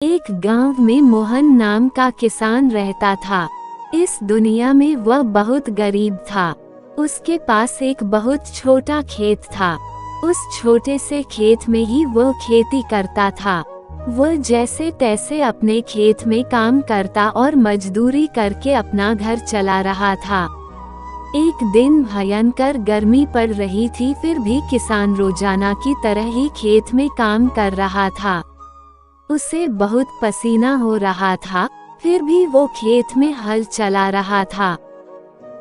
एक गांव में मोहन नाम का किसान रहता था। इस दुनिया में वह बहुत गरीब था। उसके पास एक बहुत छोटा खेत था। उस छोटे से खेत में ही वह खेती करता था। वह जैसे तैसे अपने खेत में काम करता और मजदूरी करके अपना घर चला रहा था। एक दिन भयंकर गर्मी पड़ रही थी, फिर भी किसान रोजाना की तरह ही खेत में काम कर रहा था। उसे बहुत पसीना हो रहा था, फिर भी वो खेत में हल चला रहा था।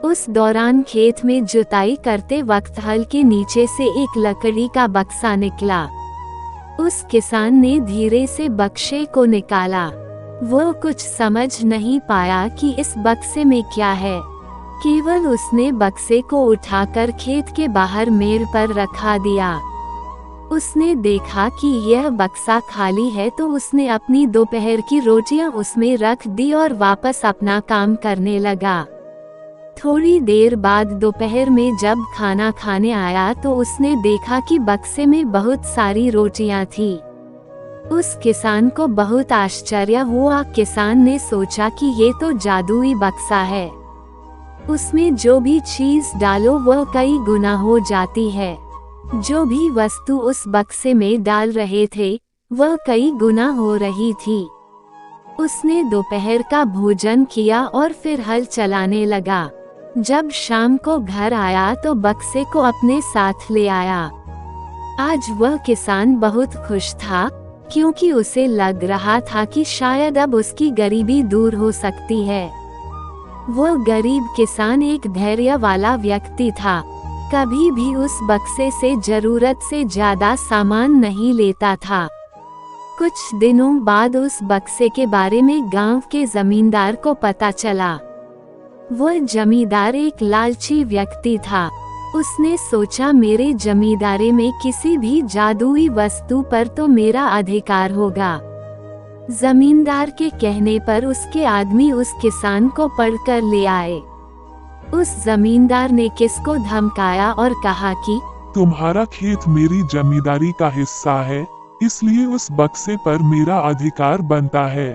उस दौरान खेत में जुताई करते वक्त हल के नीचे से एक लकड़ी का बक्सा निकला। उस किसान ने धीरे से बक्से को निकाला। वो कुछ समझ नहीं पाया कि इस बक्से में क्या है। केवल उसने बक्से को उठाकर खेत के बाहर मेड़ पर रखा दिया। उसने देखा कि यह बक्सा खाली है, तो उसने अपनी दोपहर की रोटियां उसमें रख दी और वापस अपना काम करने लगा। थोड़ी देर बाद दोपहर में जब खाना खाने आया तो उसने देखा कि बक्से में बहुत सारी रोटियां थी। उस किसान को बहुत आश्चर्य हुआ। किसान ने सोचा कि ये तो जादुई बक्सा है, उसमें जो भी चीज डालो वह कई गुना हो जाती है। जो भी वस्तु उस बक्से में डाल रहे थे वह कई गुना हो रही थी। उसने दोपहर का भोजन किया और फिर हल चलाने लगा। जब शाम को घर आया तो बक्से को अपने साथ ले आया। आज वह किसान बहुत खुश था, क्योंकि उसे लग रहा था कि शायद अब उसकी गरीबी दूर हो सकती है। वो गरीब किसान एक धैर्य वाला व्यक्ति था। कभी भी उस बक्से से जरूरत से ज्यादा सामान नहीं लेता था। कुछ दिनों बाद उस बक्से के बारे में गांव के जमींदार को पता चला। वह जमींदार एक लालची व्यक्ति था। उसने सोचा, मेरे जमींदारी में किसी भी जादुई वस्तु पर तो मेरा अधिकार होगा। जमींदार के कहने पर उसके आदमी उस किसान को पकड़कर ले आए। उस जमींदार ने किसको धमकाया और कहा कि तुम्हारा खेत मेरी जमींदारी का हिस्सा है, इसलिए उस बक्से पर मेरा अधिकार बनता है।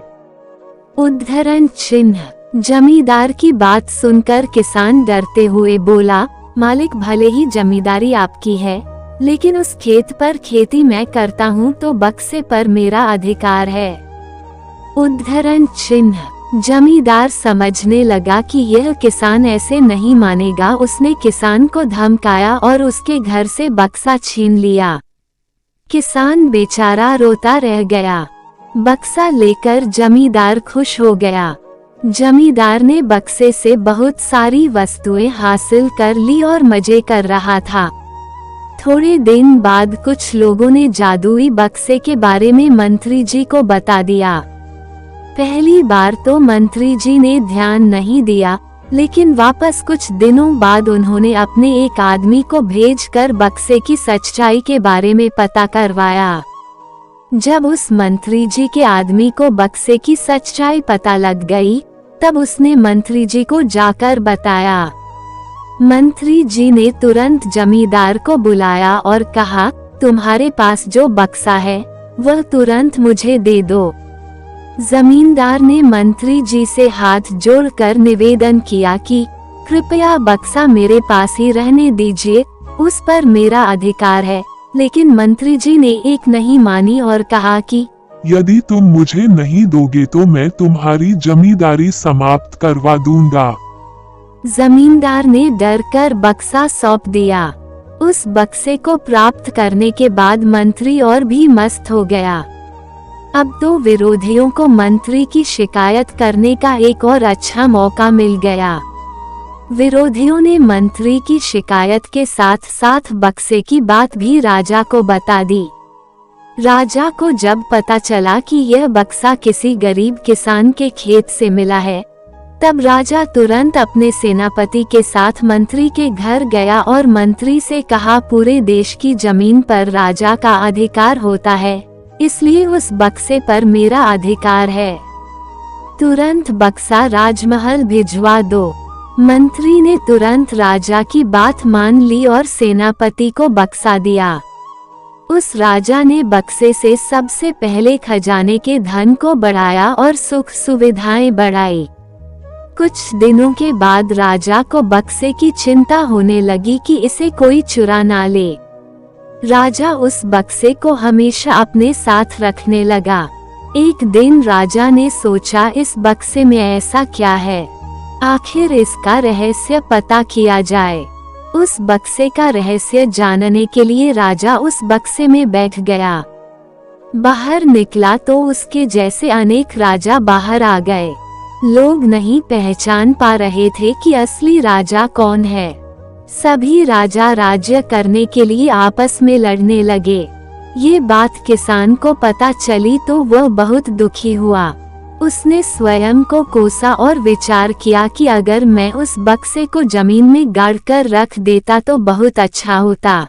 उद्धरण चिन्ह। जमींदार की बात सुनकर किसान डरते हुए बोला, मालिक, भले ही जमींदारी आपकी है, लेकिन उस खेत पर खेती मैं करता हूँ तो बक्से पर मेरा अधिकार है। उद्धरण चिन्ह। जमींदार समझने लगा कि यह किसान ऐसे नहीं मानेगा। उसने किसान को धमकाया और उसके घर से बक्सा छीन लिया। किसान बेचारा रोता रह गया। बक्सा लेकर जमींदार खुश हो गया। जमींदार ने बक्से से बहुत सारी वस्तुएं हासिल कर ली और मजे कर रहा था। थोड़े दिन बाद कुछ लोगों ने जादुई बक्से के बारे में मंत्री जी को बता दिया। पहली बार तो मंत्री जी ने ध्यान नहीं दिया, लेकिन वापस कुछ दिनों बाद उन्होंने अपने एक आदमी को भेजकर बक्से की सच्चाई के बारे में पता करवाया। जब उस मंत्री जी के आदमी को बक्से की सच्चाई पता लग गई, तब उसने मंत्री जी को जाकर बताया। मंत्री जी ने तुरंत जमींदार को बुलाया और कहा, तुम्हारे पास जो बक्सा है वह तुरंत मुझे दे दो। जमींदार ने मंत्री जी से हाथ जोड़कर निवेदन किया कि कृपया बक्सा मेरे पास ही रहने दीजिए, उस पर मेरा अधिकार है। लेकिन मंत्री जी ने एक नहीं मानी और कहा कि यदि तुम मुझे नहीं दोगे तो मैं तुम्हारी जमींदारी समाप्त करवा दूंगा। जमींदार ने डरकर बक्सा सौंप दिया। उस बक्से को प्राप्त करने के बाद मंत्री और भी मस्त हो गया। अब तो विरोधियों को मंत्री की शिकायत करने का एक और अच्छा मौका मिल गया। विरोधियों ने मंत्री की शिकायत के साथ साथ बक्से की बात भी राजा को बता दी। राजा को जब पता चला कि यह बक्सा किसी गरीब किसान के खेत से मिला है, तब राजा तुरंत अपने सेनापति के साथ मंत्री के घर गया और मंत्री से कहा, पूरे देश की जमीन पर राजा का अधिकार होता है, इसलिए उस बक्से पर मेरा अधिकार है। तुरंत बक्सा राजमहल भिजवा दो। मंत्री ने तुरंत राजा की बात मान ली और सेनापति को बक्सा दिया। उस राजा ने बक्से से सबसे पहले खजाने के धन को बढ़ाया और सुख सुविधाएं बढ़ाई। कुछ दिनों के बाद राजा को बक्से की चिंता होने लगी कि इसे कोई चुरा ना ले। राजा उस बक्से को हमेशा अपने साथ रखने लगा। एक दिन राजा ने सोचा, इस बक्से में ऐसा क्या है, आखिर इसका रहस्य पता किया जाए। उस बक्से का रहस्य जानने के लिए राजा उस बक्से में बैठ गया। बाहर निकला तो उसके जैसे अनेक राजा बाहर आ गए। लोग नहीं पहचान पा रहे थे कि असली राजा कौन है। सभी राजा राज्य करने के लिए आपस में लड़ने लगे। ये बात किसान को पता चली तो वह बहुत दुखी हुआ। उसने स्वयं को कोसा और विचार किया कि अगर मैं उस बक्से को जमीन में गाड़कर रख देता तो बहुत अच्छा होता।